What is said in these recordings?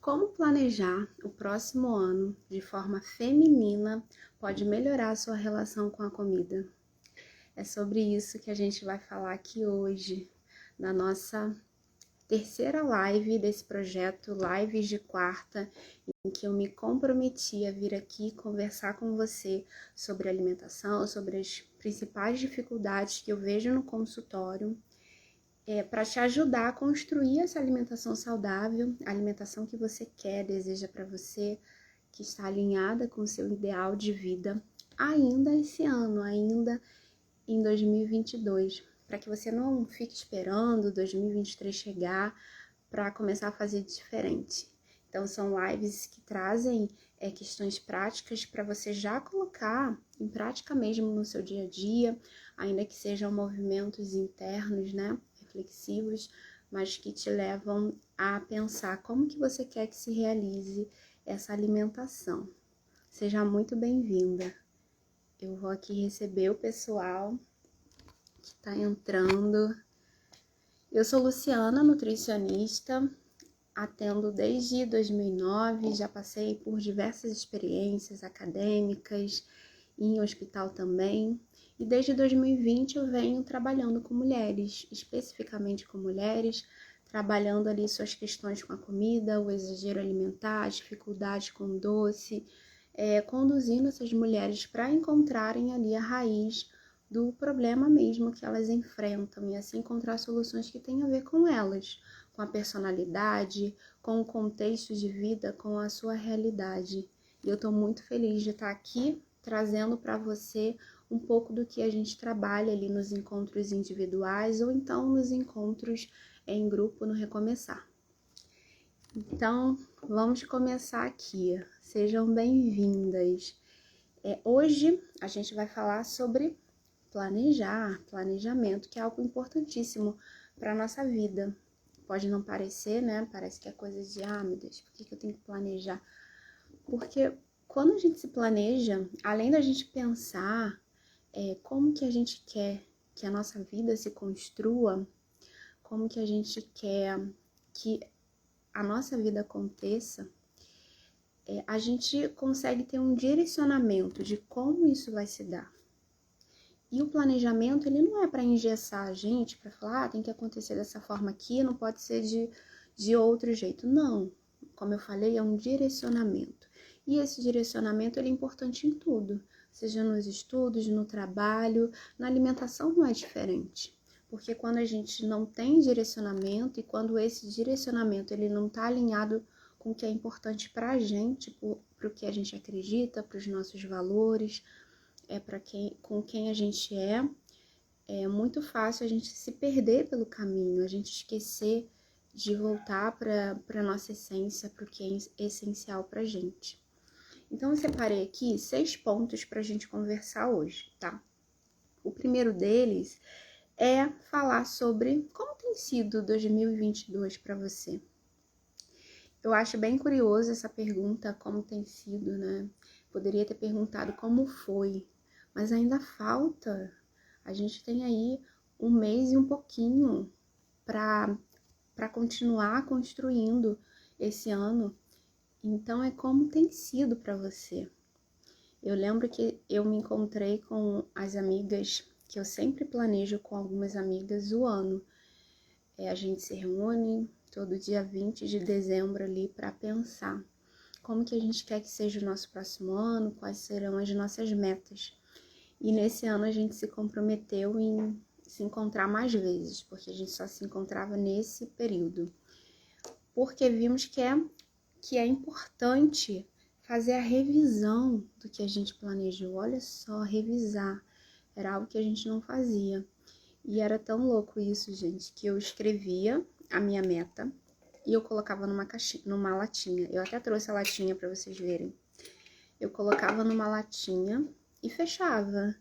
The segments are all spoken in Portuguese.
Como planejar o próximo ano de forma feminina pode melhorar a sua relação com a comida? É sobre isso que a gente vai falar aqui hoje, na nossa terceira live desse projeto, Lives de Quarta, em que eu me comprometi a vir aqui conversar com você sobre alimentação, sobre as principais dificuldades que eu vejo no consultório, para te ajudar a construir essa alimentação saudável, a alimentação que você quer, deseja para você, que está alinhada com o seu ideal de vida, ainda esse ano, ainda em 2022, para que você não fique esperando 2023 chegar para começar a fazer diferente. Então, são lives que trazem questões práticas para você já colocar em prática mesmo no seu dia a dia, ainda que sejam movimentos internos, né, reflexivos, mas que te levam a pensar como que você quer que se realize essa alimentação. Seja muito bem-vinda. Eu vou aqui receber o pessoal que está entrando. Eu sou Luciana, nutricionista, atendo desde 2009, já passei por diversas experiências acadêmicas, em hospital também, e desde 2020 eu venho trabalhando com mulheres, especificamente com mulheres, trabalhando ali suas questões com a comida, o exagero alimentar, a dificuldade com doce, conduzindo essas mulheres para encontrarem ali a raiz do problema mesmo que elas enfrentam e assim encontrar soluções que tenham a ver com elas, com a personalidade, com o contexto de vida, com a sua realidade. E eu estou muito feliz de estar aqui trazendo para você um pouco do que a gente trabalha ali nos encontros individuais ou então nos encontros em grupo no Recomeçar. Então, vamos começar aqui. Sejam bem-vindas. Hoje a gente vai falar sobre planejamento, que é algo importantíssimo para a nossa vida. Pode não parecer, né? Parece que é coisa de, meu Deus, por que eu tenho que planejar? Porque quando a gente se planeja, além da gente pensar como que a gente quer que a nossa vida se construa, como que a gente quer que a nossa vida aconteça, a gente consegue ter um direcionamento de como isso vai se dar. E o planejamento, ele não é para engessar a gente, para falar, tem que acontecer dessa forma aqui, não pode ser de outro jeito. Não, como eu falei, é um direcionamento. E esse direcionamento, ele é importante em tudo, seja nos estudos, no trabalho, na alimentação não é diferente. Porque quando a gente não tem direcionamento e quando esse direcionamento, ele não está alinhado com o que é importante para a gente, para o que a gente acredita, para os nossos valores, com quem a gente é muito fácil a gente se perder pelo caminho, a gente esquecer de voltar para a nossa essência, para o que é essencial para a gente. Então, eu separei aqui 6 pontos para a gente conversar hoje, tá? O primeiro deles é falar sobre como tem sido 2022 para você. Eu acho bem curioso essa pergunta, como tem sido, né? Poderia ter perguntado como foi, mas ainda falta. A gente tem aí um mês e um pouquinho para continuar construindo esse ano. Então, é como tem sido para você. Eu lembro que eu me encontrei com as amigas, que eu sempre planejo com algumas amigas o ano. A gente se reúne todo dia 20 de dezembro ali para pensar como que a gente quer que seja o nosso próximo ano, quais serão as nossas metas. E nesse ano a gente se comprometeu em se encontrar mais vezes, porque a gente só se encontrava nesse período. Porque vimos que é importante fazer a revisão do que a gente planejou. Olha só, revisar. Era algo que a gente não fazia. E era tão louco isso, gente, que eu escrevia a minha meta e eu colocava numa latinha. Eu até trouxe a latinha para vocês verem. Eu colocava numa latinha e fechava.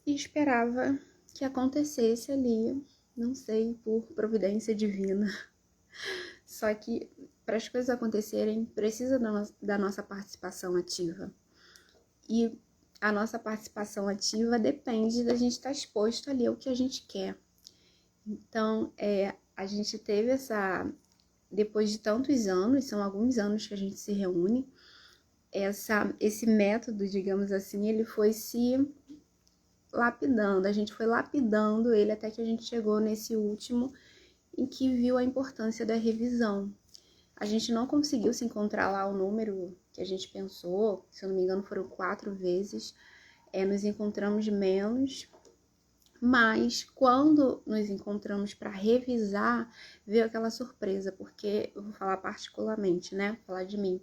E esperava que acontecesse ali, não sei, por providência divina. Só que para as coisas acontecerem, precisa da nossa participação ativa. E a nossa participação ativa depende da gente estar exposto ali ao que a gente quer. Então, a gente teve depois de tantos anos, são alguns anos que a gente se reúne, esse método, digamos assim, ele foi se lapidando, a gente foi lapidando ele até que a gente chegou nesse último em que viu a importância da revisão. A gente não conseguiu se encontrar lá o número que a gente pensou, se eu não me engano foram 4 vezes, nos encontramos menos, mas quando nos encontramos para revisar, veio aquela surpresa, porque eu vou falar particularmente, né? Vou falar de mim.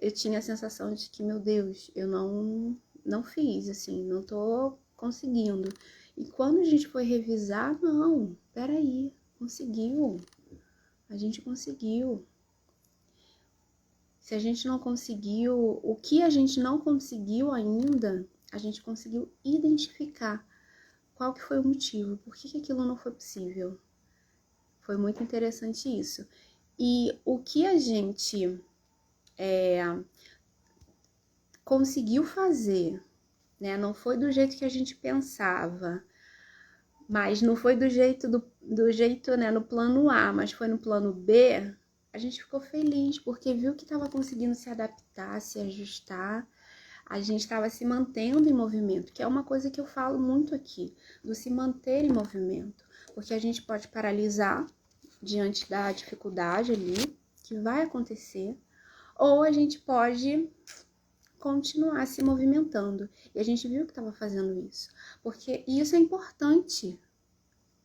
Eu tinha a sensação de que, meu Deus, eu não fiz, assim, não tô conseguindo. E quando a gente foi revisar, não, peraí, conseguiu. A gente conseguiu. Se a gente não conseguiu, o que a gente não conseguiu ainda, a gente conseguiu identificar. Qual que foi o motivo? Por que aquilo não foi possível? Foi muito interessante isso. E o que a gente conseguiu fazer, né? Não foi do jeito que a gente pensava, mas não foi do jeito, né, no plano A, mas foi no plano B, a gente ficou feliz, porque viu que estava conseguindo se adaptar, se ajustar. A gente estava se mantendo em movimento, que é uma coisa que eu falo muito aqui, do se manter em movimento. Porque a gente pode paralisar diante da dificuldade ali, que vai acontecer, ou a gente pode continuar se movimentando. E a gente viu que estava fazendo isso. Porque isso é importante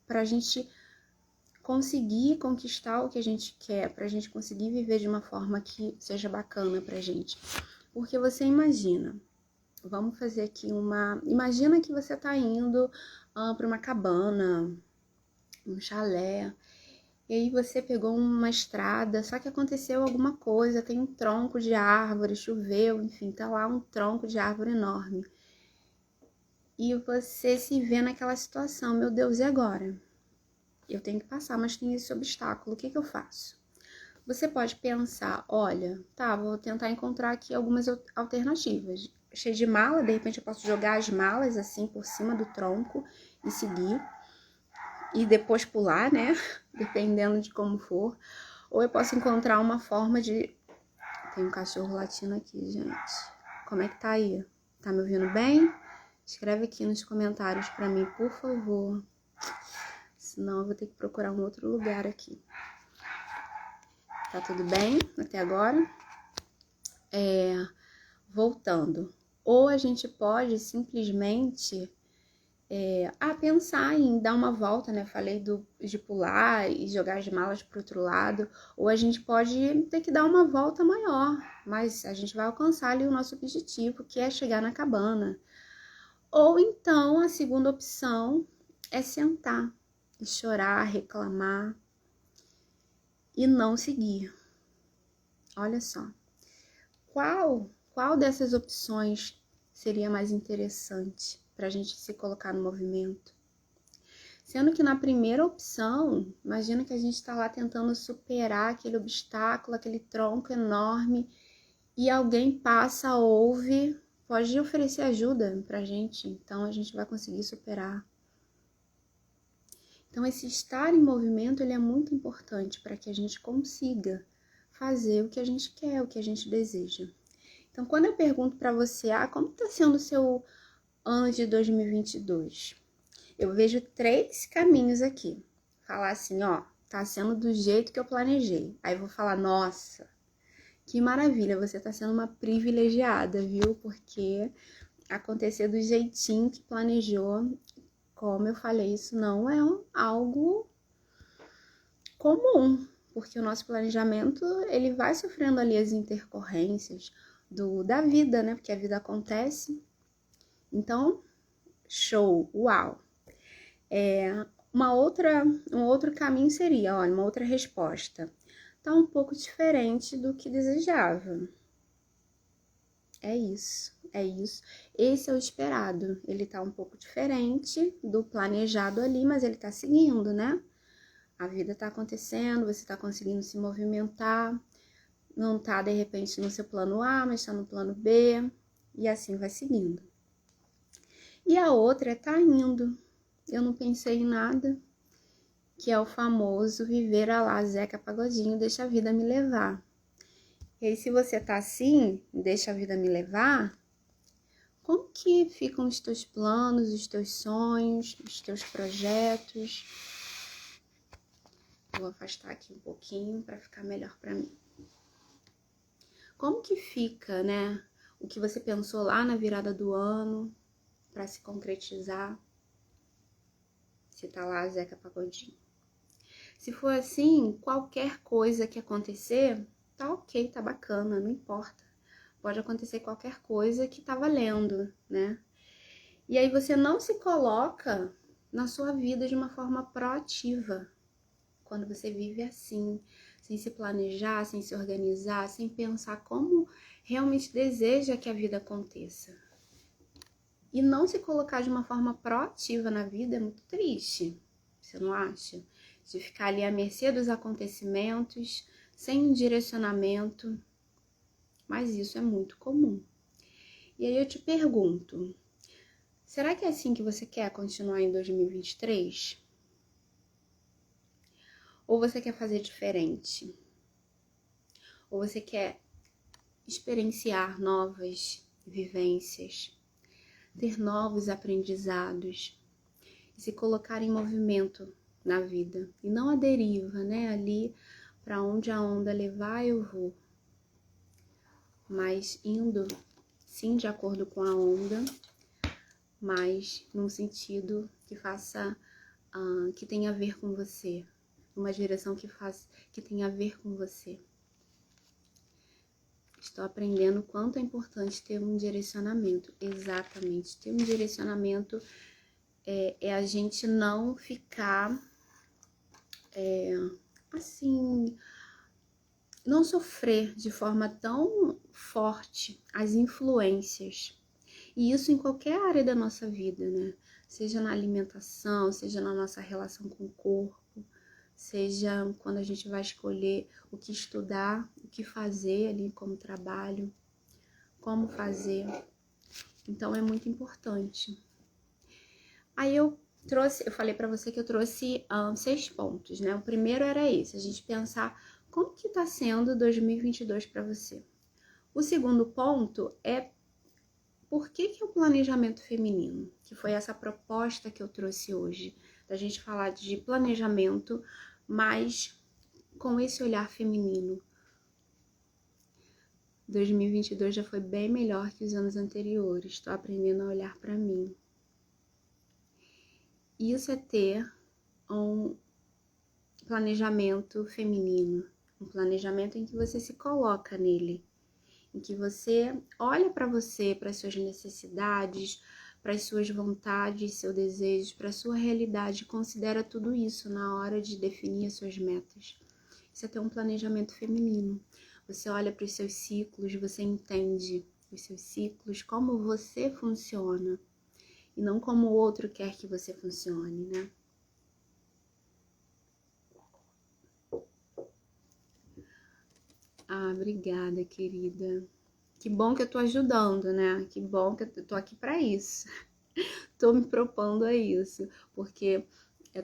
para a gente conseguir conquistar o que a gente quer, para a gente conseguir viver de uma forma que seja bacana pra gente. Porque você imagina, vamos fazer aqui imagina que você tá indo para uma cabana, um chalé, e aí você pegou uma estrada, só que aconteceu alguma coisa, tem um tronco de árvore, choveu, enfim, tá lá um tronco de árvore enorme. E você se vê naquela situação, meu Deus, e agora? Eu tenho que passar, mas tem esse obstáculo, o que eu faço? Você pode pensar, olha, tá, vou tentar encontrar aqui algumas alternativas. Cheio de mala, de repente eu posso jogar as malas assim por cima do tronco e seguir. E depois pular, né? Dependendo de como for. Ou eu posso encontrar uma forma de... Tem um cachorro latindo aqui, gente. Como é que tá aí? Tá me ouvindo bem? Escreve aqui nos comentários pra mim, por favor. Senão eu vou ter que procurar um outro lugar aqui. Tá tudo bem até agora? Voltando. Ou a gente pode simplesmente pensar em dar uma volta, né? Falei de pular e jogar as malas para outro lado. Ou a gente pode ter que dar uma volta maior, mas a gente vai alcançar ali o nosso objetivo, que é chegar na cabana. Ou então a segunda opção é sentar e chorar, reclamar e não seguir. Olha só. Qual dessas opções seria mais interessante para a gente se colocar no movimento? Sendo que na primeira opção, imagina que a gente está lá tentando superar aquele obstáculo, aquele tronco enorme, e alguém passa, ouve, pode oferecer ajuda para a gente, então a gente vai conseguir superar. Então esse estar em movimento, ele é muito importante para que a gente consiga fazer o que a gente quer, o que a gente deseja. Então, quando eu pergunto para você, como está sendo o seu ano de 2022? Eu vejo 3 caminhos aqui. Falar assim, tá sendo do jeito que eu planejei. Aí eu vou falar, nossa, que maravilha, você tá sendo uma privilegiada, viu? Porque aconteceu do jeitinho que planejou. Como eu falei, isso não é algo comum, porque o nosso planejamento, ele vai sofrendo ali as intercorrências da vida, né? Porque a vida acontece. Então, show, uau. Um outro caminho seria, olha, uma outra resposta. Tá um pouco diferente do que desejava. É isso, é isso. Esse é o esperado. Ele tá um pouco diferente do planejado ali, mas ele tá seguindo, né? A vida tá acontecendo, você tá conseguindo se movimentar. Não tá, de repente, no seu plano A, mas tá no plano B. E assim vai seguindo. E a outra é tá indo. Eu não pensei em nada. que é o famoso viver a lá Zeca Pagodinho, deixa a vida me levar. E aí, se você tá assim, deixa a vida me levar, como que ficam os teus planos, os teus sonhos, os teus projetos? Vou afastar aqui um pouquinho para ficar melhor para mim. Como que fica, né, o que você pensou lá na virada do ano para se concretizar? Se tá lá Zeca Pagodinho. Se for assim, qualquer coisa que acontecer, tá ok, tá bacana, não importa. Pode acontecer qualquer coisa que tá valendo, né? E aí você não se coloca na sua vida de uma forma proativa. Quando você vive assim, sem se planejar, sem se organizar, sem pensar como realmente deseja que a vida aconteça. E não se colocar de uma forma proativa na vida é muito triste, você não acha? De ficar ali à mercê dos acontecimentos, sem um direcionamento. Mas isso é muito comum. E aí eu te pergunto, será que é assim que você quer continuar em 2023? Ou você quer fazer diferente? Ou você quer experienciar novas vivências, ter novos aprendizados e se colocar em movimento na vida e não a deriva, né? Ali para onde a onda levar eu vou, mas indo sim de acordo com a onda, mas num sentido que faça, que tenha a ver com você, uma direção que tenha a ver com você. Estou aprendendo o quanto é importante ter um direcionamento. Exatamente, ter um direcionamento é a gente não ficar assim, não sofrer de forma tão forte as influências. E isso em qualquer área da nossa vida, né? Seja na alimentação, seja na nossa relação com o corpo, seja quando a gente vai escolher o que estudar, o que fazer ali como trabalho, como fazer. Então é muito importante. Aí eu falei para você que eu trouxe 6 pontos, né? O primeiro era esse, a gente pensar como que tá sendo 2022 para você. O segundo ponto é por que o planejamento feminino, que foi essa proposta que eu trouxe hoje, da gente falar de planejamento, mas com esse olhar feminino. 2022 já foi bem melhor que os anos anteriores, estou aprendendo a olhar para mim. Isso é ter um planejamento feminino, um planejamento em que você se coloca nele, em que você olha para você, para as suas necessidades, para as suas vontades, seus desejos, para a sua realidade, considera tudo isso na hora de definir as suas metas. Isso é ter um planejamento feminino. Você olha para os seus ciclos, você entende os seus ciclos, como você funciona, e não como o outro quer que você funcione, né? Ah, obrigada, querida. Que bom que eu tô ajudando, né? Que bom que eu tô aqui para isso. Tô me propondo a isso, porque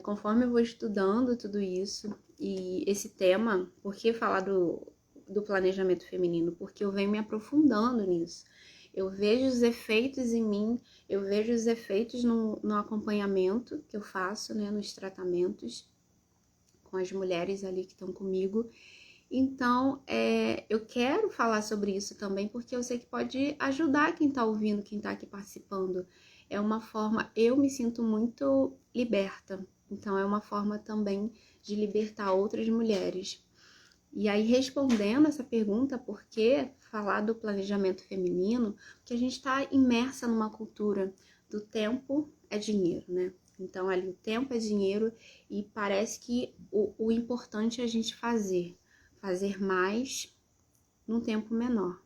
conforme eu vou estudando tudo isso e esse tema, por que falar do planejamento feminino? Porque eu venho me aprofundando nisso. Eu vejo os efeitos em mim, eu vejo os efeitos no acompanhamento que eu faço, né, nos tratamentos com as mulheres ali que estão comigo. Então, eu quero falar sobre isso também, porque eu sei que pode ajudar quem tá ouvindo, quem tá aqui participando. É uma forma, eu me sinto muito liberta. Então, é uma forma também de libertar outras mulheres. E aí, respondendo essa pergunta, por que falar do planejamento feminino? Porque a gente está imersa numa cultura do tempo é dinheiro, né? Então, ali o tempo é dinheiro e parece que o importante é a gente fazer mais num tempo menor.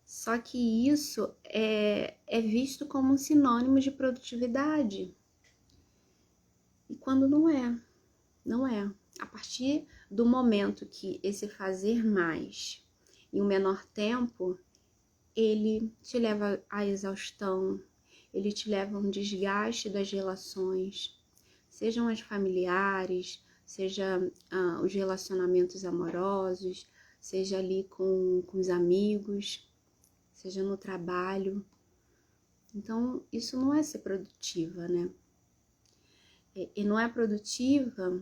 Só que isso é visto como um sinônimo de produtividade. E quando não é. A partir do momento que esse fazer mais em um menor tempo, ele te leva à exaustão, ele te leva a um desgaste das relações, sejam as familiares, seja os relacionamentos amorosos, seja ali com os amigos, seja no trabalho. Então, isso não é ser produtiva, né? E não é produtiva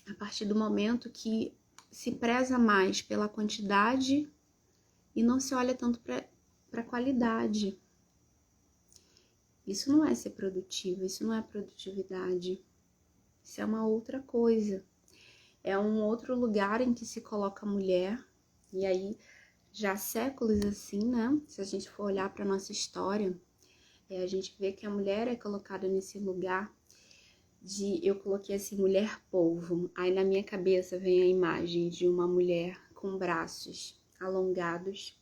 a partir do momento que se preza mais pela quantidade e não se olha tanto para a qualidade. Isso não é ser produtivo, isso não é produtividade. Isso é uma outra coisa. É um outro lugar em que se coloca a mulher. E aí, já há séculos assim, né? Se a gente for olhar para nossa história, a gente vê que a mulher é colocada nesse lugar eu coloquei assim, mulher polvo. Aí na minha cabeça vem a imagem de uma mulher com braços alongados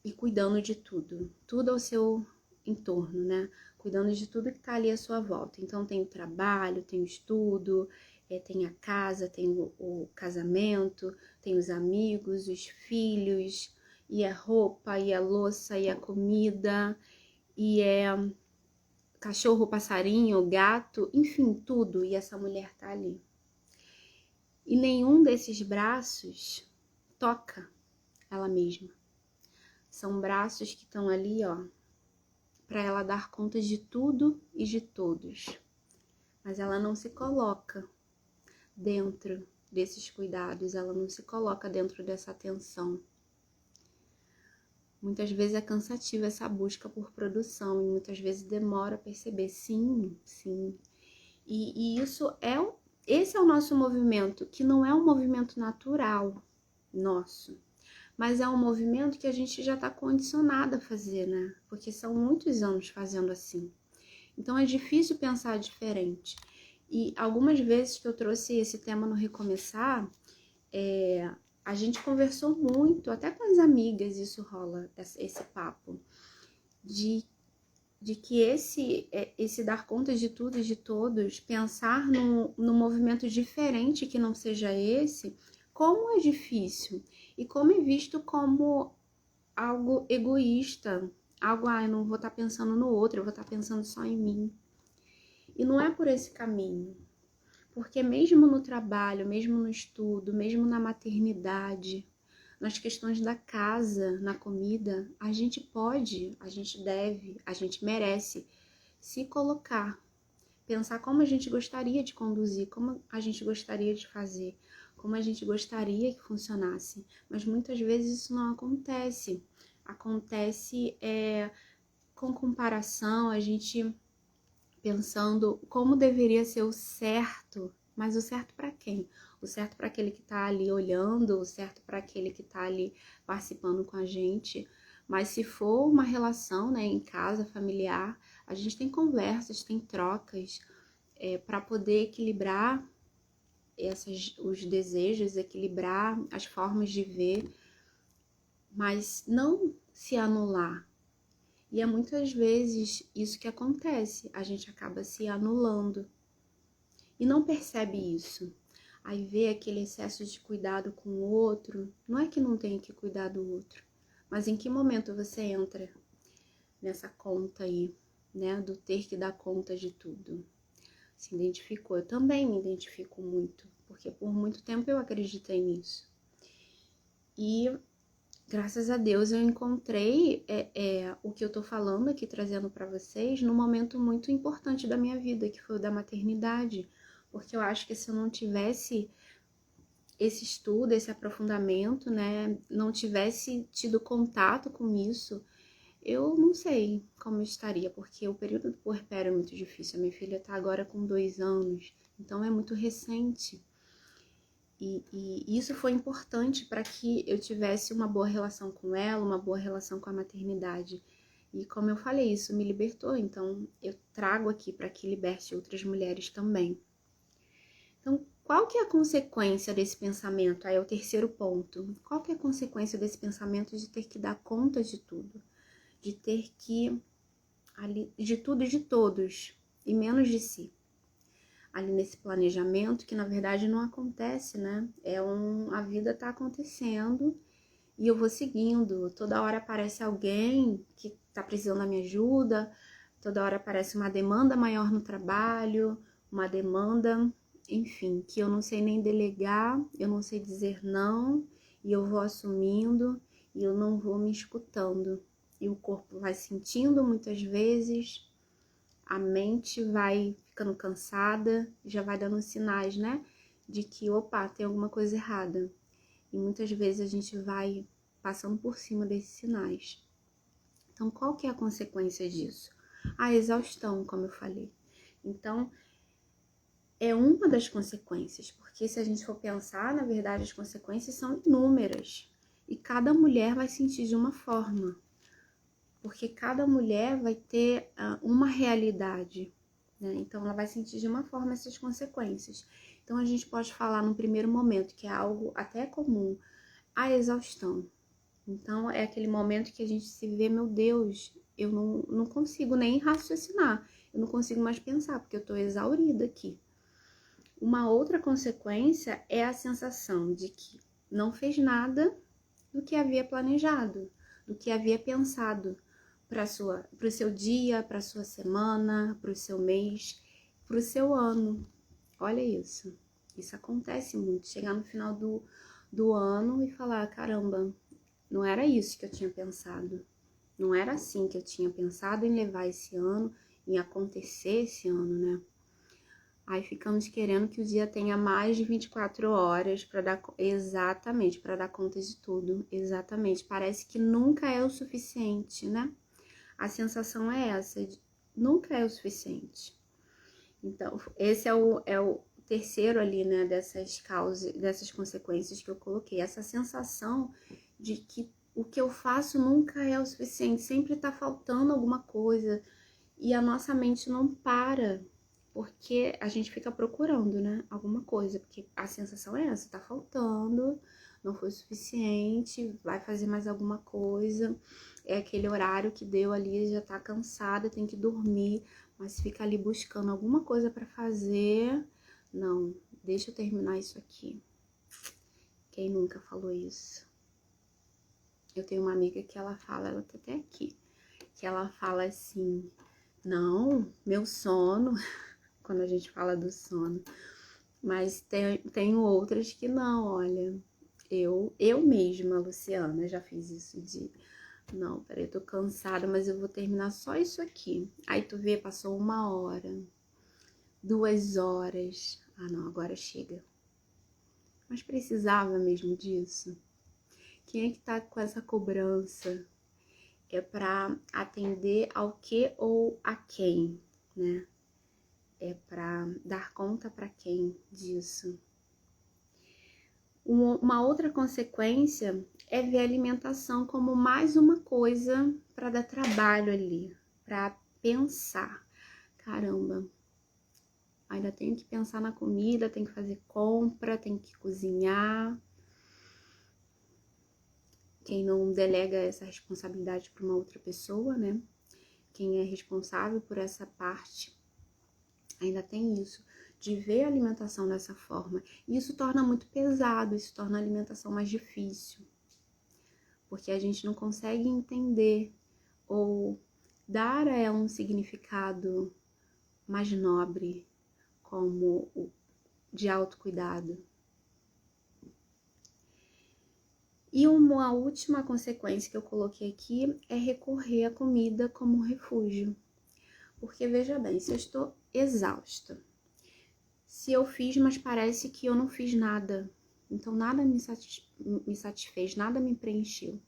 e cuidando de tudo. Tudo ao seu entorno, né? Cuidando de tudo que tá ali à sua volta. Então tem o trabalho, tem o estudo, tem a casa, tem o casamento, tem os amigos, os filhos, e a roupa, e a louça, e a comida, e cachorro, passarinho, gato, enfim, tudo. E essa mulher tá ali. E nenhum desses braços toca ela mesma. São braços que estão ali, ó, para ela dar conta de tudo e de todos. Mas ela não se coloca dentro desses cuidados, ela não se coloca dentro dessa atenção. Muitas vezes é cansativa essa busca por produção e muitas vezes demora a perceber, sim. E esse é o nosso movimento, que não é um movimento natural nosso, mas é um movimento que a gente já está condicionado a fazer, né? Porque são muitos anos fazendo assim. Então é difícil pensar diferente. E algumas vezes que eu trouxe esse tema no Recomeçar, a gente conversou muito, até com as amigas isso rola, esse papo, de que esse dar conta de tudo e de todos, pensar num movimento diferente que não seja esse, como é difícil e como é visto como algo egoísta, algo, eu não vou estar pensando no outro, eu vou estar pensando só em mim. E não é por esse caminho, porque mesmo no trabalho, mesmo no estudo, mesmo na maternidade, nas questões da casa, na comida, a gente pode, a gente deve, a gente merece se colocar, pensar como a gente gostaria de conduzir, como a gente gostaria de fazer, como a gente gostaria que funcionasse. Mas muitas vezes isso não acontece. Acontece com comparação, a gente pensando como deveria ser o certo, mas o certo para quem? O certo para aquele que está ali olhando, o certo para aquele que está ali participando com a gente. Mas se for uma relação, né, em casa, familiar, a gente tem conversas, tem trocas para poder equilibrar os desejos, equilibrar as formas de ver, mas não se anular. E é muitas vezes isso que acontece, a gente acaba se anulando e não percebe isso. Aí vê aquele excesso de cuidado com o outro, não é que não tem que cuidar do outro, mas em que momento você entra nessa conta aí, né, do ter que dar conta de tudo? Se identificou? Eu também me identifico muito, porque por muito tempo eu acreditei nisso. E graças a Deus eu encontrei o que eu tô falando aqui, trazendo para vocês, num momento muito importante da minha vida, que foi o da maternidade. Porque eu acho que se eu não tivesse esse estudo, esse aprofundamento, né, não tivesse tido contato com isso, eu não sei como eu estaria, porque o período do puerpério é muito difícil. A minha filha tá agora com 2 anos, então é muito recente. E isso foi importante para que eu tivesse uma boa relação com ela, uma boa relação com a maternidade. E como eu falei, isso me libertou, então eu trago aqui para que liberte outras mulheres também. Então, qual que é a consequência desse pensamento? Aí é o terceiro ponto. Qual que é a consequência desse pensamento de ter que dar conta de tudo? De ter que, de tudo e de todos, e menos de si. Ali nesse planejamento, que na verdade não acontece, né? A vida tá acontecendo e eu vou seguindo. Toda hora aparece alguém que tá precisando da minha ajuda, toda hora aparece uma demanda maior no trabalho, uma demanda, enfim, que eu não sei nem delegar, eu não sei dizer não, e eu vou assumindo e eu não vou me escutando. E o corpo vai sentindo muitas vezes, a mente vai ficando cansada, já vai dando sinais, né? De que, opa, tem alguma coisa errada. E muitas vezes a gente vai passando por cima desses sinais. Então, qual que é a consequência disso? A exaustão, como eu falei. Então, é uma das consequências, porque se a gente for pensar, na verdade, as consequências são inúmeras. E cada mulher vai sentir de uma forma. Porque cada mulher vai ter uma realidade, né? Então, ela vai sentir de uma forma essas consequências. Então, a gente pode falar num primeiro momento, que é algo até comum, a exaustão. Então, é aquele momento que a gente se vê, meu Deus, eu não consigo nem raciocinar, eu não consigo mais pensar, porque eu tô exaurida aqui. Uma outra consequência é a sensação de que não fez nada do que havia planejado, do que havia pensado para o seu dia, para a sua semana, para o seu mês, para o seu ano. Olha isso. Isso acontece muito. Chegar no final do ano e falar, caramba, não era isso que eu tinha pensado. Não era assim que eu tinha pensado em levar esse ano, em acontecer esse ano, né? Aí ficamos querendo que o dia tenha mais de 24 horas para dar exatamente, para dar conta de tudo. Exatamente. Parece que nunca é o suficiente, né? A sensação é essa, nunca é o suficiente. Então, esse é o terceiro ali, né, dessas causas, dessas consequências que eu coloquei. Essa sensação de que o que eu faço nunca é o suficiente, sempre tá faltando alguma coisa. E a nossa mente não para, porque a gente fica procurando, né, alguma coisa. Porque a sensação é essa, tá faltando, não foi o suficiente, vai fazer mais alguma coisa. É aquele horário que deu ali, já tá cansada, tem que dormir, mas fica ali buscando alguma coisa pra fazer. Não, deixa eu terminar isso aqui. Quem nunca falou isso? Eu tenho uma amiga que ela fala, ela tá até aqui, que ela fala assim, não, meu sono, quando a gente fala do sono, mas tenho outras que não, olha, eu mesma, Luciana, já fiz isso de, não, peraí, eu tô cansada, mas eu vou terminar só isso aqui. Aí tu vê, passou 1 hora, 2 horas, ah não, agora chega. Mas precisava mesmo disso? Quem é que tá com essa cobrança? É para atender ao que ou a quem, né? É para dar conta para quem disso. Uma outra consequência é ver a alimentação como mais uma coisa para dar trabalho ali, para pensar. Caramba, ainda tenho que pensar na comida, tenho que fazer compra, tenho que cozinhar. Quem não delega essa responsabilidade para uma outra pessoa, né? Quem é responsável por essa parte ainda tem isso, de ver a alimentação dessa forma. E isso torna muito pesado, isso torna a alimentação mais difícil. Porque a gente não consegue entender ou dar a ela um significado mais nobre, como o de autocuidado. E uma última consequência que eu coloquei aqui é recorrer à comida como refúgio. Porque veja bem, se eu estou exausta, se eu fiz, mas parece que eu não fiz nada, então nada me satisfez, nada me preencheu.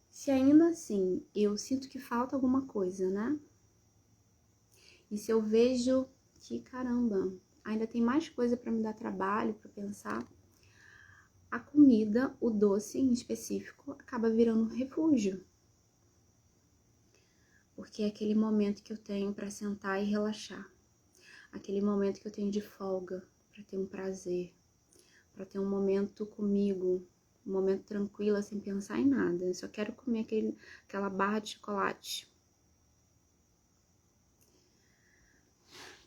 Se ainda assim eu sinto que falta alguma coisa, né? E se eu vejo que, caramba, ainda tem mais coisa para me dar trabalho, para pensar, a comida, o doce em específico, acaba virando um refúgio. Porque é aquele momento que eu tenho para sentar e relaxar. Aquele momento que eu tenho de folga, para ter um prazer, para ter um momento comigo, um momento tranquilo, sem pensar em nada. Eu só quero comer aquela barra de chocolate.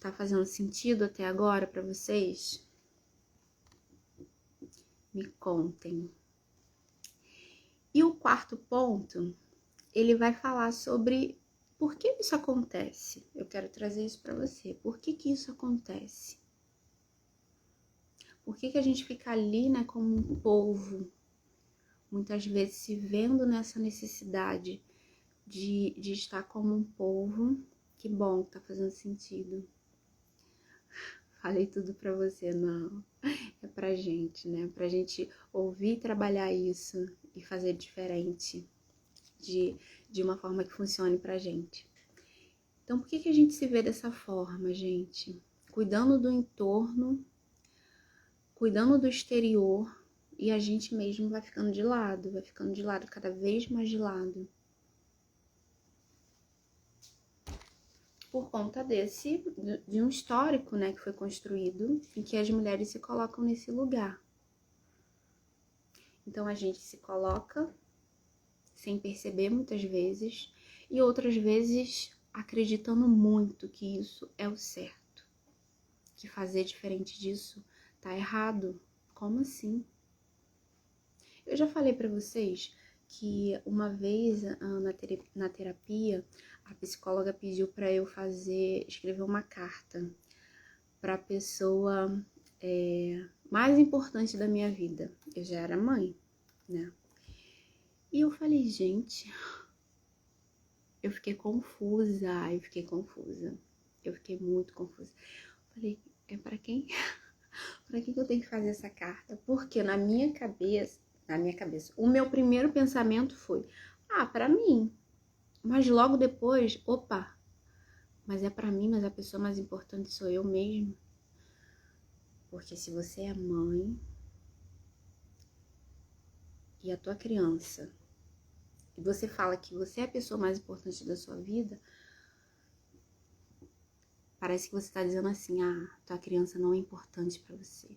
Tá fazendo sentido até agora para vocês? Me contem. E o quarto ponto, ele vai falar sobre Por que isso acontece? Eu quero trazer isso para você. Por que que isso acontece? Por que que a gente fica ali, né, como um polvo, muitas vezes se vendo nessa necessidade de estar como um polvo? Que bom que tá fazendo sentido. Falei tudo pra você, não. É pra gente, né? Pra gente ouvir e trabalhar isso e fazer diferente de uma forma que funcione pra gente. Então, por que que a gente se vê dessa forma, gente? Cuidando do entorno, cuidando do exterior, e a gente mesmo vai ficando de lado, cada vez mais de lado. Por conta de um histórico, né, que foi construído, em que as mulheres se colocam nesse lugar. Então, a gente se coloca sem perceber muitas vezes, e outras vezes acreditando muito que isso é o certo, que fazer diferente disso tá errado. Como assim? Eu já falei pra vocês que uma vez na terapia, a psicóloga pediu pra eu escrever uma carta pra pessoa mais importante da minha vida. Eu já era mãe, né? E eu falei, gente, eu fiquei confusa, eu fiquei muito confusa. Falei, é pra quem? Pra que eu tenho que fazer essa carta? Porque na minha cabeça, o meu primeiro pensamento foi, pra mim. Mas logo depois, opa, mas é pra mim, mas a pessoa mais importante sou eu mesma. Porque se você é mãe e a tua criança, e você fala que você é a pessoa mais importante da sua vida, parece que você tá dizendo assim, tua criança não é importante pra você.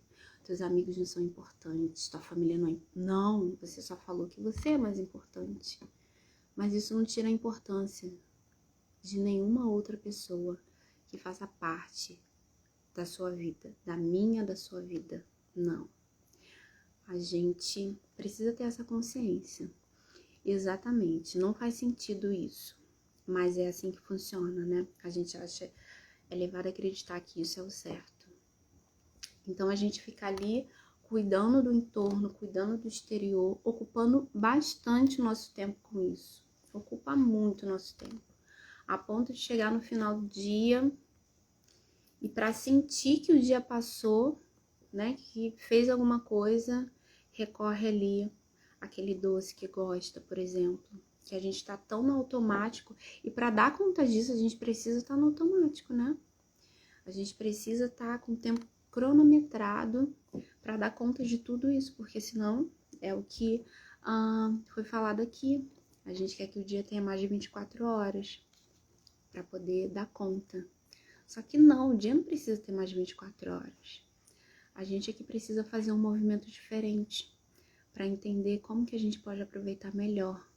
Teus amigos não são importantes, tua família não é... Não, você só falou que você é mais importante. Mas isso não tira a importância de nenhuma outra pessoa que faça parte da sua vida, da sua vida. Não. A gente precisa ter essa consciência. Exatamente, não faz sentido isso, mas é assim que funciona, né? A gente acha, é levado a acreditar que isso é o certo. Então a gente fica ali cuidando do entorno, cuidando do exterior, ocupando bastante o nosso tempo com isso. Ocupa muito o nosso tempo, a ponto de chegar no final do dia e para sentir que o dia passou, né, que fez alguma coisa, recorre ali aquele doce que gosta, por exemplo, que a gente tá tão no automático, e para dar conta disso a gente precisa estar no automático, né? A gente precisa estar com o tempo cronometrado para dar conta de tudo isso, porque senão é o que foi falado aqui. A gente quer que o dia tenha mais de 24 horas para poder dar conta. Só que não, o dia não precisa ter mais de 24 horas. A gente aqui precisa fazer um movimento diferente para entender como que a gente pode aproveitar melhor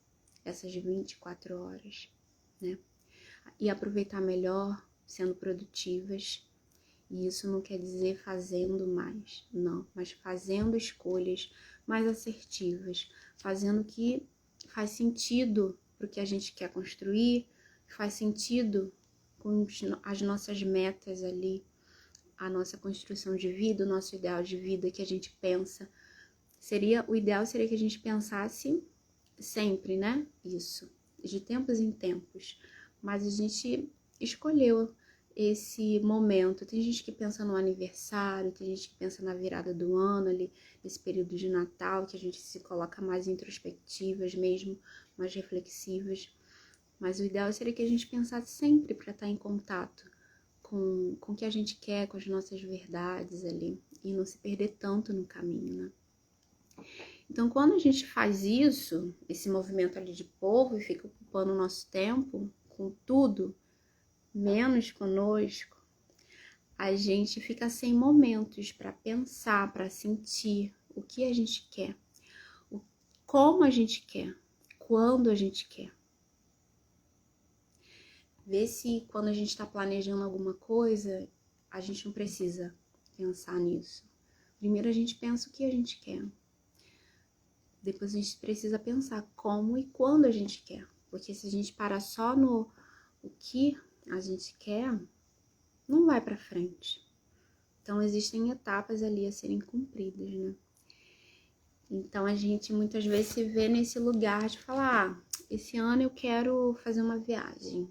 essas 24 horas, né? E aproveitar melhor sendo produtivas. E isso não quer dizer fazendo mais, não, mas fazendo escolhas mais assertivas, fazendo o que faz sentido para o que a gente quer construir, faz sentido com as nossas metas ali, a nossa construção de vida, o nosso ideal de vida que a gente pensa. O ideal seria que a gente pensasse sempre, né? Isso, de tempos em tempos. Mas a gente escolheu esse momento. Tem gente que pensa no aniversário, tem gente que pensa na virada do ano ali, nesse período de Natal, que a gente se coloca mais introspectivas mesmo, mais reflexivas. Mas o ideal seria que a gente pensasse sempre para estar em contato com o que a gente quer, com as nossas verdades ali, e não se perder tanto no caminho, né? Então, quando a gente faz isso, esse movimento ali de povo, e fica ocupando o nosso tempo com tudo, menos conosco, a gente fica sem momentos para pensar, para sentir o que a gente quer, como a gente quer, quando a gente quer. Ver se quando a gente está planejando alguma coisa, a gente não precisa pensar nisso. Primeiro a gente pensa o que a gente quer. Depois a gente precisa pensar como e quando a gente quer. Porque se a gente parar só no o que a gente quer, não vai para frente. Então, existem etapas ali a serem cumpridas, né? Então, a gente muitas vezes se vê nesse lugar de falar, esse ano eu quero fazer uma viagem.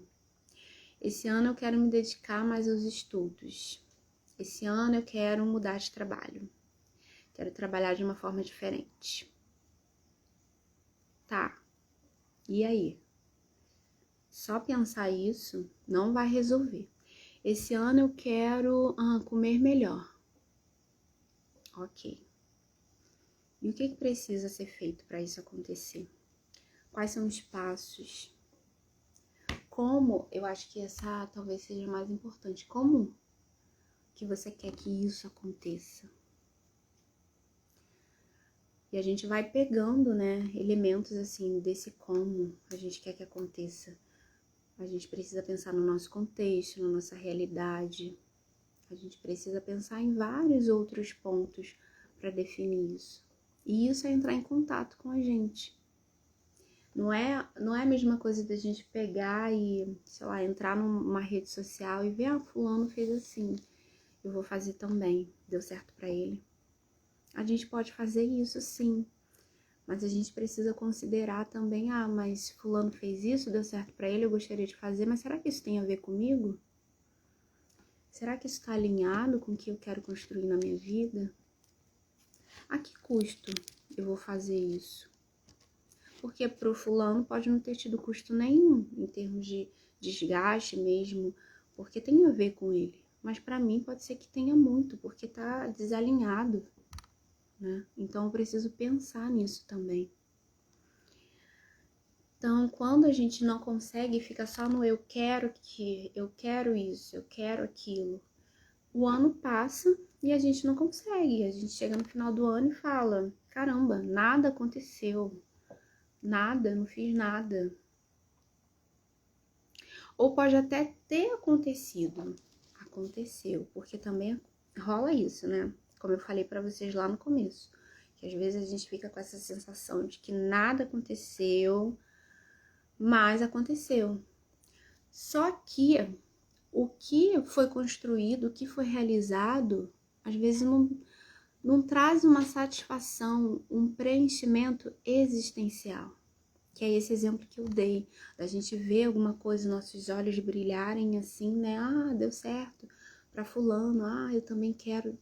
Esse ano eu quero me dedicar mais aos estudos. Esse ano eu quero mudar de trabalho. Quero trabalhar de uma forma diferente. Tá, e aí? Só pensar isso não vai resolver. Esse ano eu quero comer melhor. Ok. E o que precisa ser feito para isso acontecer? Quais são os passos? Como, eu acho que essa talvez seja mais importante, como que você quer que isso aconteça? E a gente vai pegando, né, elementos assim desse como a gente quer que aconteça. A gente precisa pensar no nosso contexto, na nossa realidade. A gente precisa pensar em vários outros pontos para definir isso. E isso é entrar em contato com a gente. Não é a mesma coisa da gente pegar e, sei lá, entrar numa rede social e ver, fulano fez assim, eu vou fazer também, deu certo para ele. A gente pode fazer isso sim, mas a gente precisa considerar também, mas fulano fez isso, deu certo para ele, eu gostaria de fazer, mas será que isso tem a ver comigo? Será que isso está alinhado com o que eu quero construir na minha vida? A que custo eu vou fazer isso? Porque pro fulano pode não ter tido custo nenhum, em termos de desgaste mesmo, porque tem a ver com ele. Mas para mim pode ser que tenha muito, porque tá desalinhado, né? Então eu preciso pensar nisso também. Então, quando a gente não consegue, fica só no eu quero isso, eu quero aquilo. O ano passa e a gente não consegue. A gente chega no final do ano e fala, caramba, nada aconteceu. Nada, não fiz nada. Ou pode até ter acontecido. Aconteceu, porque também rola isso, né? Como eu falei pra vocês lá no começo. Que às vezes a gente fica com essa sensação de que nada aconteceu, mas aconteceu. Só que o que foi construído, o que foi realizado, às vezes não traz uma satisfação, um preenchimento existencial. Que é esse exemplo que eu dei, da gente ver alguma coisa, nossos olhos brilharem assim, né? Deu certo para fulano, eu também quero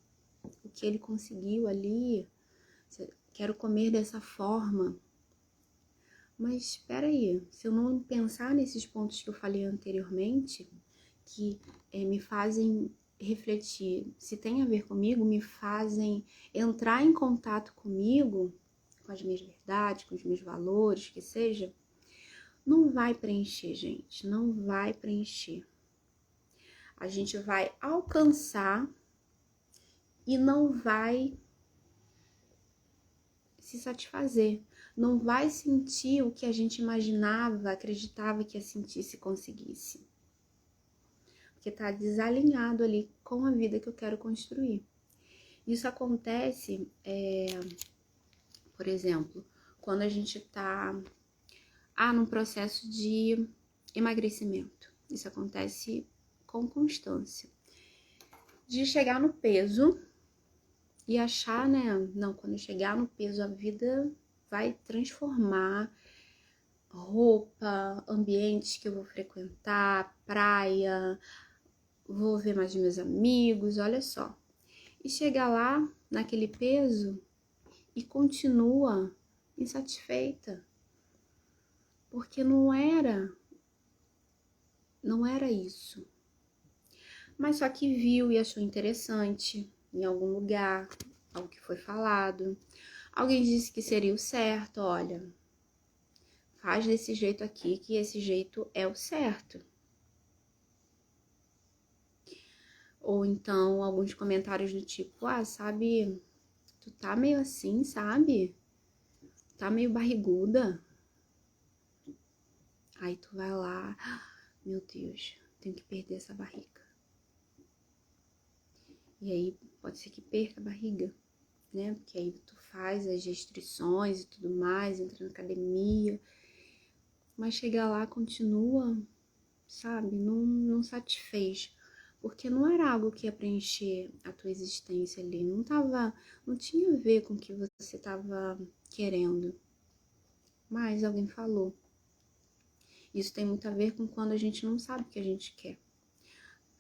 o que ele conseguiu ali, quero comer dessa forma. Mas espera aí, se eu não pensar nesses pontos que eu falei anteriormente, que me fazem refletir se tem a ver comigo, me fazem entrar em contato comigo, com as minhas verdades, com os meus valores, que seja, não vai preencher, gente, não vai preencher. A gente vai alcançar e não vai se satisfazer, não vai sentir o que a gente imaginava, acreditava que ia sentir se conseguisse. Porque tá desalinhado ali com a vida que eu quero construir. Isso acontece, por exemplo, quando a gente tá num processo de emagrecimento. Isso acontece com constância. De chegar no peso e achar, né? Não, quando eu chegar no peso, a vida vai transformar. Roupa, ambientes que eu vou frequentar, praia, vou ver mais meus amigos, olha só. E chegar lá, naquele peso, e continua insatisfeita. Porque não era isso. Mas só que viu e achou interessante em algum lugar, algo que foi falado. Alguém disse que seria o certo, olha, faz desse jeito aqui, que esse jeito é o certo. Ou então, alguns comentários do tipo, sabe, tu tá meio assim, sabe? Tá meio barriguda. Aí tu vai lá, meu Deus, tenho que perder essa barriga. E aí, pode ser que perca a barriga, né? Porque aí tu faz as restrições e tudo mais, entra na academia. Mas chegar lá, continua sabe? Não satisfez. Porque não era algo que ia preencher a tua existência ali. Não tinha a ver com o que você estava querendo. Mas alguém falou. Isso tem muito a ver com quando a gente não sabe o que a gente quer.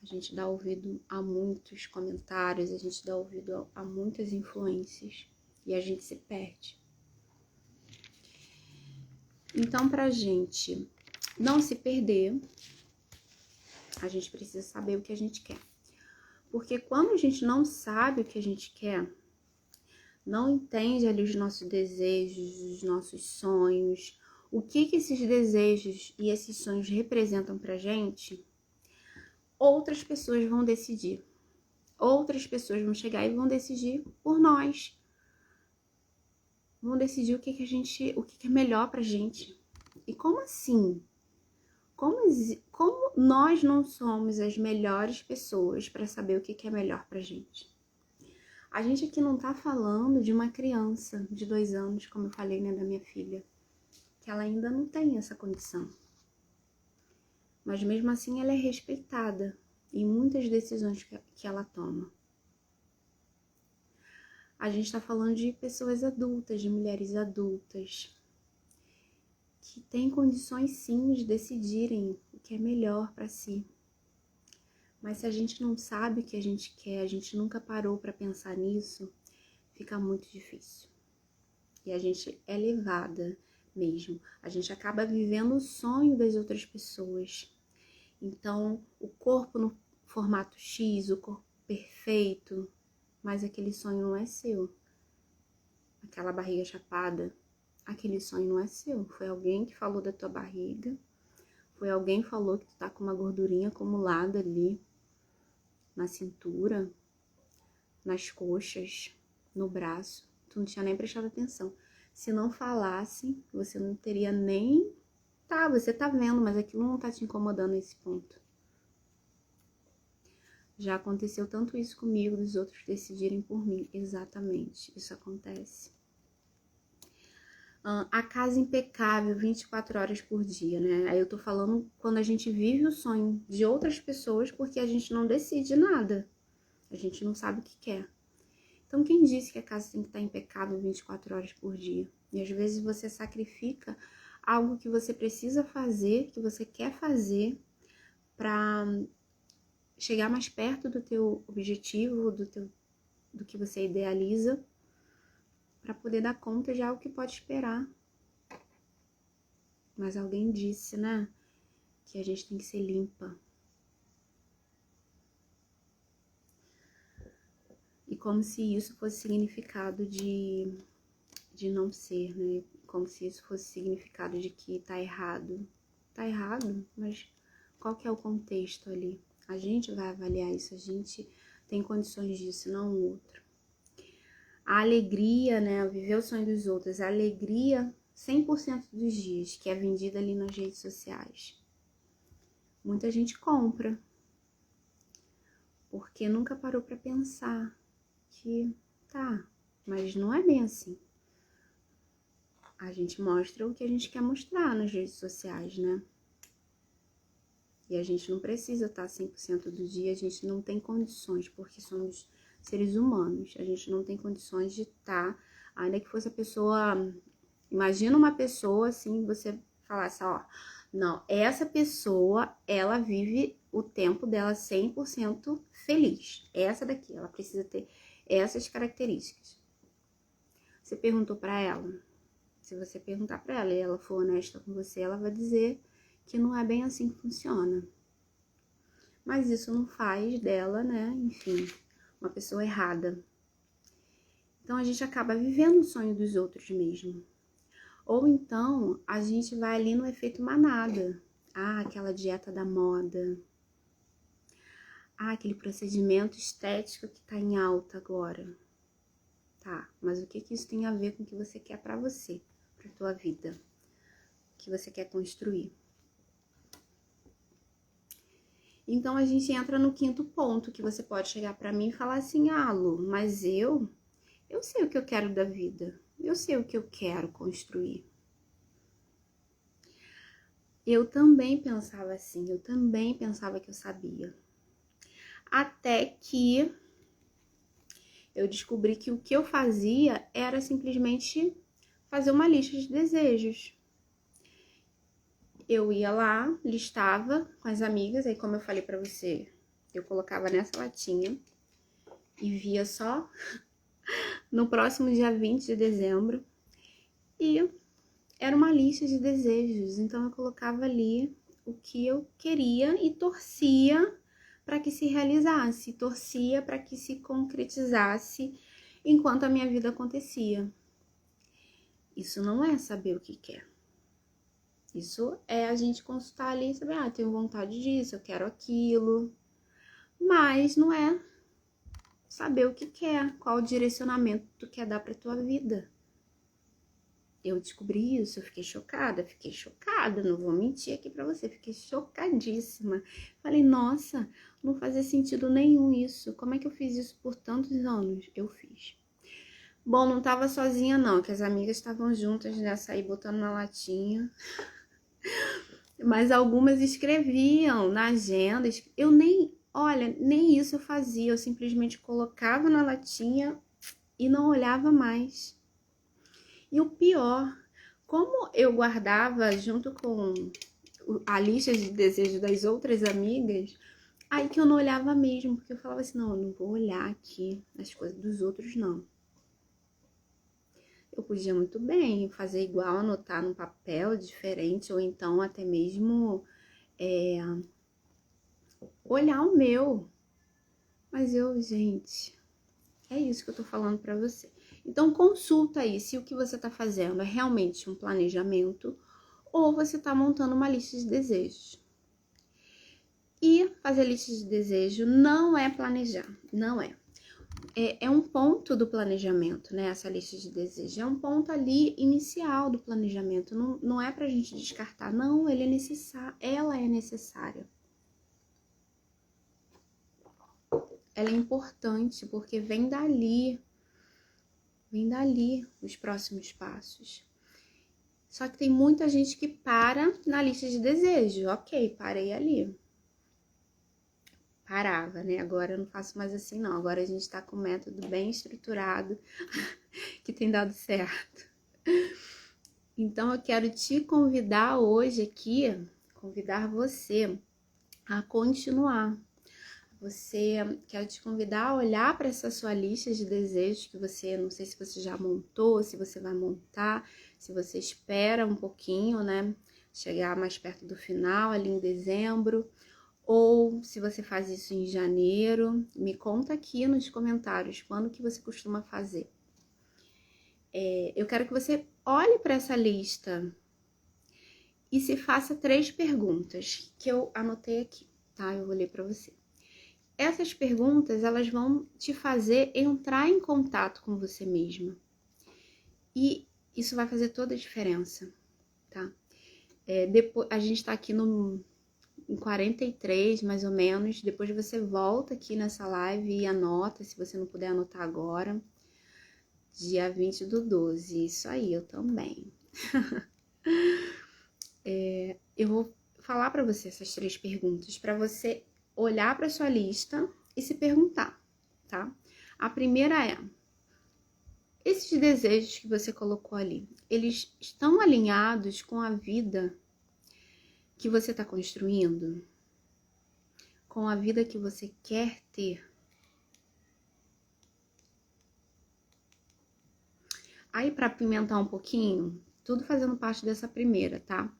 A gente dá ouvido a muitos comentários, a gente dá ouvido a muitas influências e a gente se perde. Então, pra gente não se perder, a gente precisa saber o que a gente quer. Porque quando a gente não sabe o que a gente quer, não entende ali os nossos desejos, os nossos sonhos, o que esses desejos e esses sonhos representam pra gente, outras pessoas vão decidir. Outras pessoas vão chegar e vão decidir por nós. Vão decidir o que é melhor pra gente. E como assim? Como nós não somos as melhores pessoas para saber o que é melhor pra gente? A gente aqui não tá falando de uma criança de 2 anos, como eu falei, né, da minha filha, que ela ainda não tem essa condição. Mas mesmo assim ela é respeitada em muitas decisões que ela toma. A gente tá falando de pessoas adultas, de mulheres adultas, que têm condições sim de decidirem o que é melhor para si. Mas se a gente não sabe o que a gente quer, a gente nunca parou para pensar nisso, fica muito difícil. E a gente é levada mesmo. A gente acaba vivendo o sonho das outras pessoas. Então, o corpo no formato X, o corpo perfeito, mas aquele sonho não é seu. Aquela barriga chapada, aquele sonho não é seu. Foi alguém que falou da tua barriga, foi alguém que falou que tu tá com uma gordurinha acumulada ali na cintura, nas coxas, no braço. Tu não tinha nem prestado atenção. Se não falasse, você não teria nem... Tá, você tá vendo, mas aquilo não tá te incomodando nesse ponto. Já aconteceu tanto isso comigo, dos outros decidirem por mim. Exatamente, isso acontece. A casa impecável 24 horas por dia, né? Aí eu tô falando quando a gente vive o sonho de outras pessoas porque a gente não decide nada. A gente não sabe o que quer. Então, quem disse que a casa tem que estar impecável 24 horas por dia? E às vezes você sacrifica algo que você precisa fazer, que você quer fazer, para chegar mais perto do teu objetivo, do que você idealiza, para poder dar conta de algo que pode esperar. Mas alguém disse, né, que a gente tem que ser limpa. E como se isso fosse significado de não ser, né? Como se isso fosse significado de que tá errado. Tá errado, mas qual que é o contexto ali? A gente vai avaliar isso, a gente tem condições disso, não o outro. A alegria, né? Viver o sonho dos outros, a alegria 100% dos dias, que é vendida ali nas redes sociais. Muita gente compra, porque nunca parou para pensar que tá, mas não é bem assim. A gente mostra o que a gente quer mostrar nas redes sociais, né? E a gente não precisa estar 100% do dia, a gente não tem condições, porque somos seres humanos. A gente não tem condições de estar, ainda que fosse a pessoa... Imagina uma pessoa assim, você falasse, ó, não, essa pessoa, ela vive o tempo dela 100% feliz. Essa daqui, ela precisa ter essas características. Você perguntou pra ela? Se você perguntar pra ela e ela for honesta com você, ela vai dizer que não é bem assim que funciona. Mas isso não faz dela, né, enfim, uma pessoa errada. Então a gente acaba vivendo o sonho dos outros mesmo. Ou então a gente vai ali no efeito manada. Ah, aquela dieta da moda. Ah, aquele procedimento estético que tá em alta agora. Tá, mas o que isso tem a ver com o que você quer pra você, pra tua vida? O que você quer construir? Então a gente entra no quinto ponto, que você pode chegar pra mim e falar assim, ah, Lu, mas eu sei o que eu quero da vida. Eu sei o que eu quero construir. Eu também pensava assim, eu também pensava que eu sabia. Até que eu descobri que o que eu fazia era simplesmente fazer uma lista de desejos. Eu ia lá, listava com as amigas, aí como eu falei pra você, eu colocava nessa latinha e via só no próximo dia 20 de dezembro. E era uma lista de desejos, então eu colocava ali o que eu queria e torcia para que se realizasse, torcia para que se concretizasse enquanto a minha vida acontecia. Isso não é saber o que quer. Isso é a gente consultar ali e saber, tenho vontade disso, eu quero aquilo. Mas não é saber o que quer, qual o direcionamento tu quer dar pra tua vida. Eu descobri isso, eu fiquei chocada, não vou mentir aqui pra você, fiquei chocadíssima. Falei, nossa, não fazia sentido nenhum isso, como é que eu fiz isso por tantos anos? Eu fiz. Bom, não tava sozinha não, que as amigas estavam juntas nessa aí, botando na latinha. Mas algumas escreviam na agenda, eu nem isso eu fazia, eu simplesmente colocava na latinha e não olhava mais. E o pior, como eu guardava junto com a lista de desejos das outras amigas, aí que eu não olhava mesmo, porque eu falava assim, não, eu não vou olhar aqui as coisas dos outros, não. Eu podia muito bem fazer igual, anotar num papel diferente, ou então até mesmo olhar o meu. Mas gente, é isso que eu tô falando pra você. Então consulta aí se o que você tá fazendo é realmente um planejamento ou você tá montando uma lista de desejos. E fazer lista de desejo não é planejar, não é. É um ponto do planejamento, né? Essa lista de desejos. É um ponto ali inicial do planejamento. Não é pra gente descartar. Não, ele é necessário. Ela é necessária. Ela é importante porque vem dali os próximos passos. Só que tem muita gente que para na lista de desejos. Ok, parei ali. Parava, né? Agora eu não faço mais assim, não. Agora a gente tá com um método bem estruturado que tem dado certo. Então eu quero te convidar hoje aqui, convidar você a continuar. Quero te convidar a olhar para essa sua lista de desejos que você, não sei se você já montou, se você vai montar, se você espera um pouquinho, né? Chegar mais perto do final, ali em dezembro, ou se você faz isso em janeiro. Me conta aqui nos comentários quando que você costuma fazer. Eu quero que você olhe para essa lista e se faça 3 perguntas que eu anotei aqui, tá? Eu vou ler para você. Essas perguntas, elas vão te fazer entrar em contato com você mesma. E isso vai fazer toda a diferença, tá? Depois, a gente tá aqui em 43, mais ou menos. Depois você volta aqui nessa live e anota, se você não puder anotar agora. Dia 20/12, isso aí, eu também. Eu vou falar para você essas 3 perguntas, para você olhar para sua lista e se perguntar, tá? A primeira é: esses desejos que você colocou ali, eles estão alinhados com a vida que você está construindo? Com a vida que você quer ter? Aí, para apimentar um pouquinho, tudo fazendo parte dessa primeira, tá?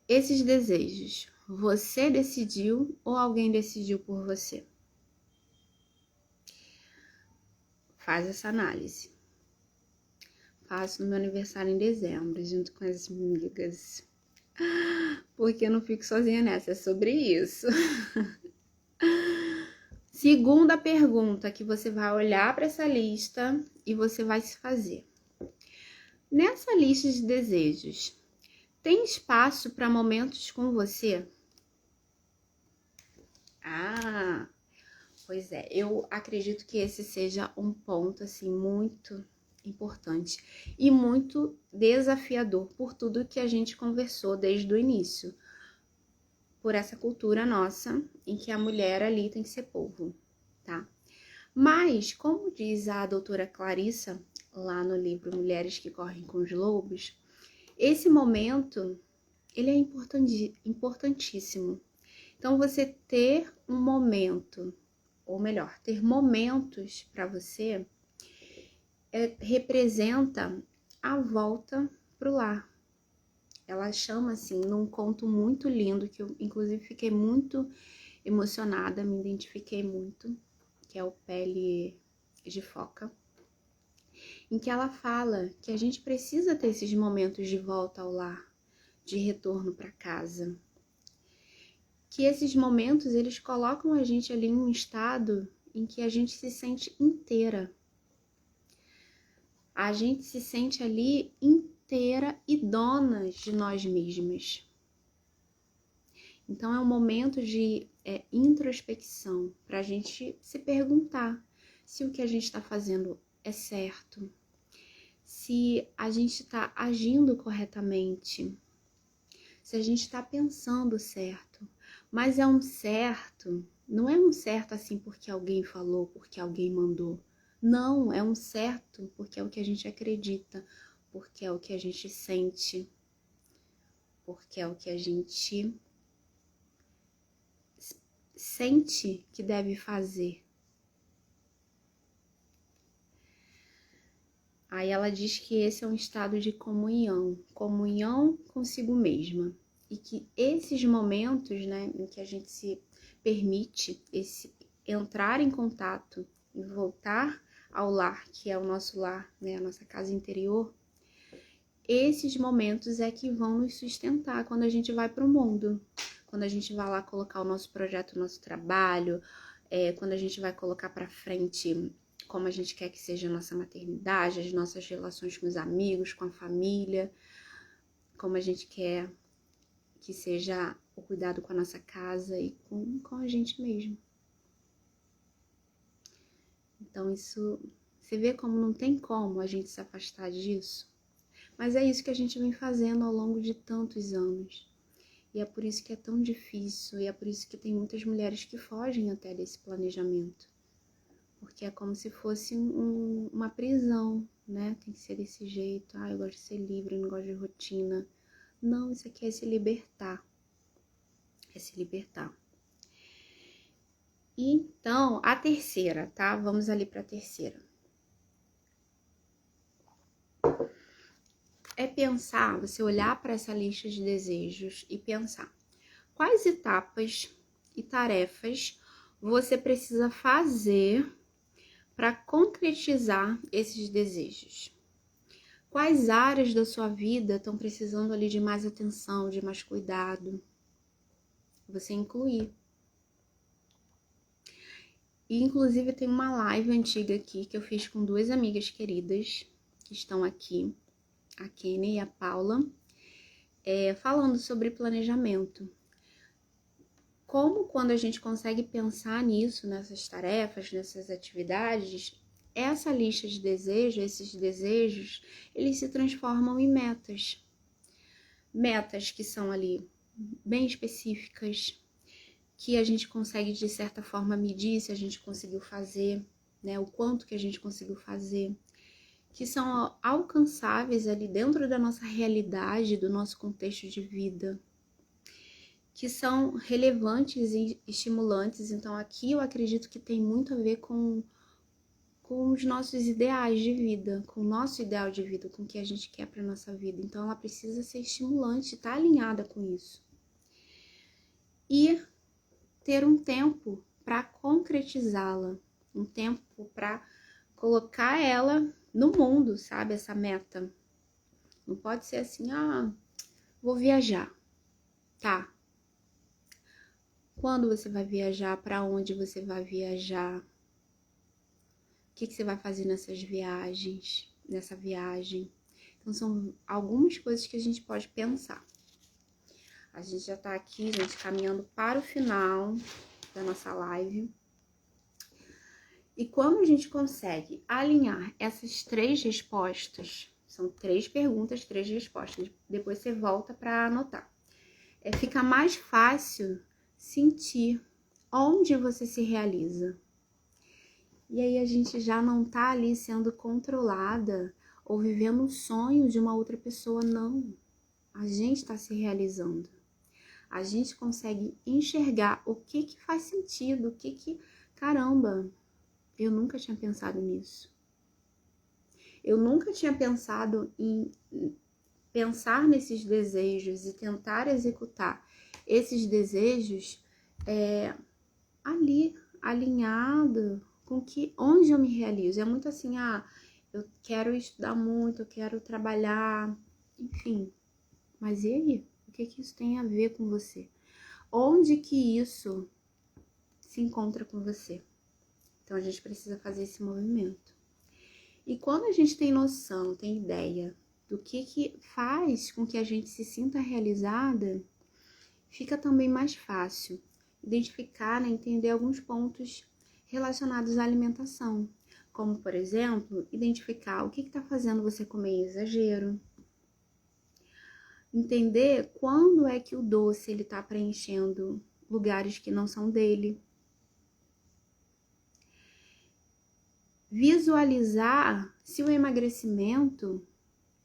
Esses desejos, você decidiu ou alguém decidiu por você? Faz essa análise. Faço no meu aniversário em dezembro, junto com as amigas. Porque eu não fico sozinha nessa, é sobre isso. Segunda pergunta que você vai olhar para essa lista e você vai se fazer. Nessa lista de desejos, tem espaço para momentos com você? Pois é, eu acredito que esse seja um ponto assim muito importante e muito desafiador por tudo que a gente conversou desde o início, por essa cultura nossa em que a mulher ali tem que ser polvo, tá? Mas, como diz a doutora Clarissa, lá no livro Mulheres que Correm com os Lobos, esse momento, ele é importantíssimo. Então, você ter um momento, ou melhor, ter momentos para você, representa a volta pro lar. Ela chama assim, num conto muito lindo, que eu inclusive fiquei muito emocionada, me identifiquei muito, que é o Pele de Foca, em que ela fala que a gente precisa ter esses momentos de volta ao lar, de retorno para casa. Que esses momentos, eles colocam a gente ali em um estado em que a gente se sente inteira. A gente se sente ali inteira e dona de nós mesmas. Então é um momento de introspecção, para a gente se perguntar se o que a gente está fazendo é certo, se a gente está agindo corretamente, se a gente está pensando certo. Mas é um certo, não é um certo assim porque alguém falou, porque alguém mandou. Não, é um certo porque é o que a gente acredita, porque é o que a gente sente, porque é o que a gente sente que deve fazer. Aí ela diz que esse é um estado de comunhão consigo mesma. E que esses momentos, né, em que a gente se permite entrar em contato e voltar ao lar, que é o nosso lar, né, a nossa casa interior, esses momentos é que vão nos sustentar quando a gente vai para o mundo. Quando a gente vai lá colocar o nosso projeto, o nosso trabalho, quando a gente vai colocar para frente como a gente quer que seja a nossa maternidade, as nossas relações com os amigos, com a família, como a gente quer que seja o cuidado com a nossa casa e com a gente mesmo. Então isso, você vê como não tem como a gente se afastar disso? Mas é isso que a gente vem fazendo ao longo de tantos anos. E é por isso que é tão difícil, e é por isso que tem muitas mulheres que fogem até desse planejamento. Porque é como se fosse uma prisão, né? Tem que ser desse jeito. Eu gosto de ser livre, eu não gosto de rotina. Não, isso aqui é se libertar. É se libertar. Então, a terceira, tá? Vamos ali para a terceira. É pensar, você olhar para essa lista de desejos e pensar quais etapas e tarefas você precisa fazer para concretizar esses desejos. Quais áreas da sua vida estão precisando ali de mais atenção, de mais cuidado? Você incluir. E, inclusive, tem uma live antiga aqui que eu fiz com duas amigas queridas que estão aqui, a Kenny e a Paula, falando sobre planejamento. Como quando a gente consegue pensar nisso, nessas tarefas, nessas atividades, essa lista de desejos, esses desejos, eles se transformam em metas. Metas que são ali bem específicas, que a gente consegue de certa forma medir se a gente conseguiu fazer, né? O quanto que a gente conseguiu fazer, que são alcançáveis ali dentro da nossa realidade, do nosso contexto de vida, que são relevantes e estimulantes. Então aqui eu acredito que tem muito a ver com os nossos ideais de vida, com o nosso ideal de vida, com o que a gente quer para nossa vida. Então ela precisa ser estimulante, estar alinhada com isso. E ter um tempo para concretizá-la, um tempo para colocar ela no mundo, sabe? Essa meta. Não pode ser assim, vou viajar. Tá. Quando você vai viajar? Para onde você vai viajar? O que você vai fazer nessa viagem? Então, são algumas coisas que a gente pode pensar. A gente já tá aqui, gente, caminhando para o final da nossa live. E quando a gente consegue alinhar essas 3 respostas, são 3 perguntas, 3 respostas, depois você volta para anotar. Fica mais fácil sentir onde você se realiza. E aí a gente já não tá ali sendo controlada ou vivendo um sonho de uma outra pessoa, não. A gente está se realizando. A gente consegue enxergar o que faz sentido, caramba, eu nunca tinha pensado nisso. Eu nunca tinha pensado em pensar nesses desejos e tentar executar esses desejos ali, alinhado com onde eu me realizo. É muito assim, eu quero estudar muito, eu quero trabalhar, enfim. Mas e aí? O que isso tem a ver com você? Onde que isso se encontra com você? Então a gente precisa fazer esse movimento. E quando a gente tem noção, tem ideia do que faz com que a gente se sinta realizada, fica também mais fácil identificar, né, entender alguns pontos relacionados à alimentação. Como, por exemplo, identificar o que está fazendo você comer exagero. Entender quando é que o doce ele está preenchendo lugares que não são dele. Visualizar se o emagrecimento,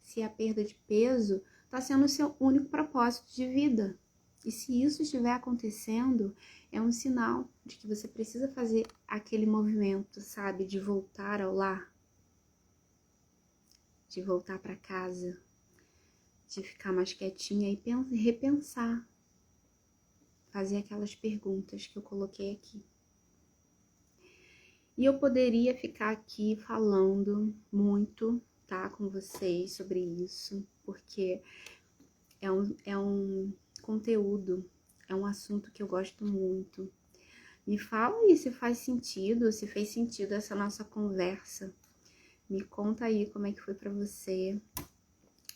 se a perda de peso está sendo o seu único propósito de vida. E se isso estiver acontecendo, é um sinal de que você precisa fazer aquele movimento, sabe? De voltar ao lar, de voltar para casa, de ficar mais quietinha e repensar, fazer aquelas perguntas que eu coloquei aqui. E eu poderia ficar aqui falando muito, tá, com vocês sobre isso, porque é um conteúdo, é um assunto que eu gosto muito. Me fala aí se faz sentido, se fez sentido essa nossa conversa. Me conta aí como é que foi pra você.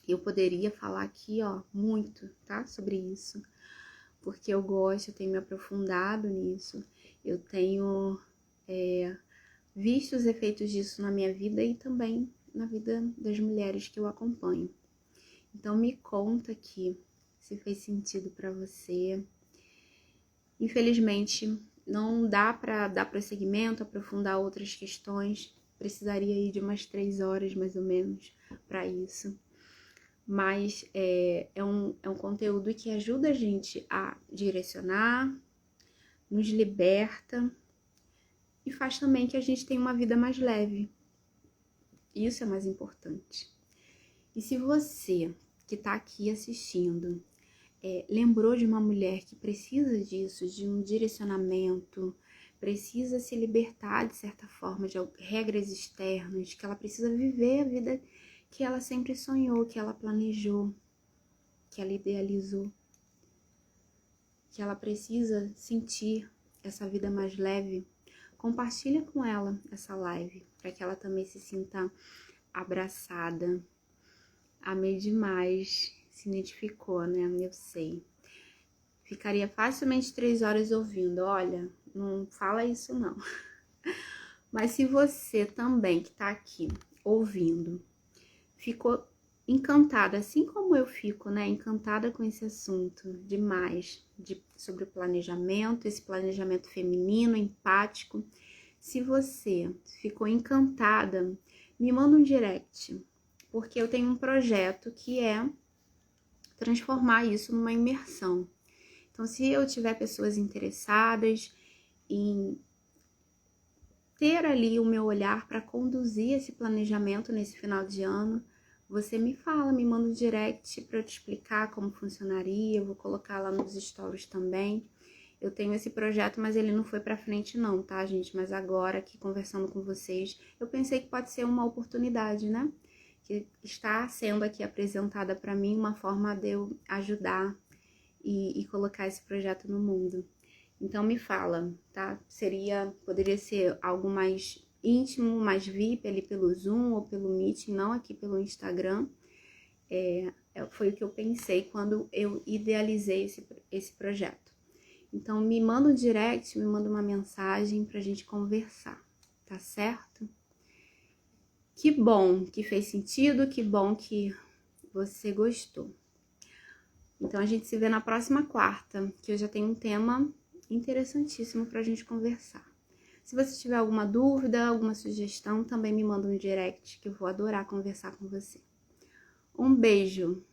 Eu poderia falar aqui, ó, muito, tá, sobre isso, porque eu gosto, eu tenho me aprofundado nisso, eu tenho visto os efeitos disso na minha vida e também na vida das mulheres que eu acompanho. Então me conta aqui se fez sentido para você. Infelizmente não dá para dar prosseguimento, aprofundar outras questões. Precisaria aí de umas 3 horas mais ou menos para isso. Mas é um conteúdo que ajuda a gente a direcionar, nos liberta e faz também que a gente tenha uma vida mais leve. Isso é mais importante. E se você que está aqui assistindo lembrou de uma mulher que precisa disso, de um direcionamento, precisa se libertar de certa forma de regras externas, que ela precisa viver a vida que ela sempre sonhou, que ela planejou, que ela idealizou, que ela precisa sentir essa vida mais leve, compartilha com ela essa live, para que ela também se sinta abraçada. Amei demais, se identificou, né? Eu sei. Ficaria facilmente 3 horas ouvindo. Olha, não fala isso não. Mas se você também que tá aqui ouvindo, ficou encantada, assim como eu fico, né? Encantada com esse assunto demais, sobre o planejamento, esse planejamento feminino, empático. Se você ficou encantada, me manda um direct, porque eu tenho um projeto que é transformar isso numa imersão. Então, se eu tiver pessoas interessadas em ter ali o meu olhar para conduzir esse planejamento nesse final de ano, você me fala, me manda um direct para eu te explicar como funcionaria, eu vou colocar lá nos stories também. Eu tenho esse projeto, mas ele não foi para frente não, tá, gente? Mas agora, aqui conversando com vocês, eu pensei que pode ser uma oportunidade, né? Que está sendo aqui apresentada para mim uma forma de eu ajudar e colocar esse projeto no mundo. Então me fala, tá? Poderia ser algo mais íntimo, mais VIP ali pelo Zoom ou pelo Meet, não aqui pelo Instagram. Foi o que eu pensei quando eu idealizei esse projeto. Então me manda um direct, me manda uma mensagem pra gente conversar, tá certo? Que bom que fez sentido, que bom que você gostou. Então, a gente se vê na próxima quarta, que eu já tenho um tema interessantíssimo pra gente conversar. Se você tiver alguma dúvida, alguma sugestão, também me manda um direct, que eu vou adorar conversar com você. Um beijo!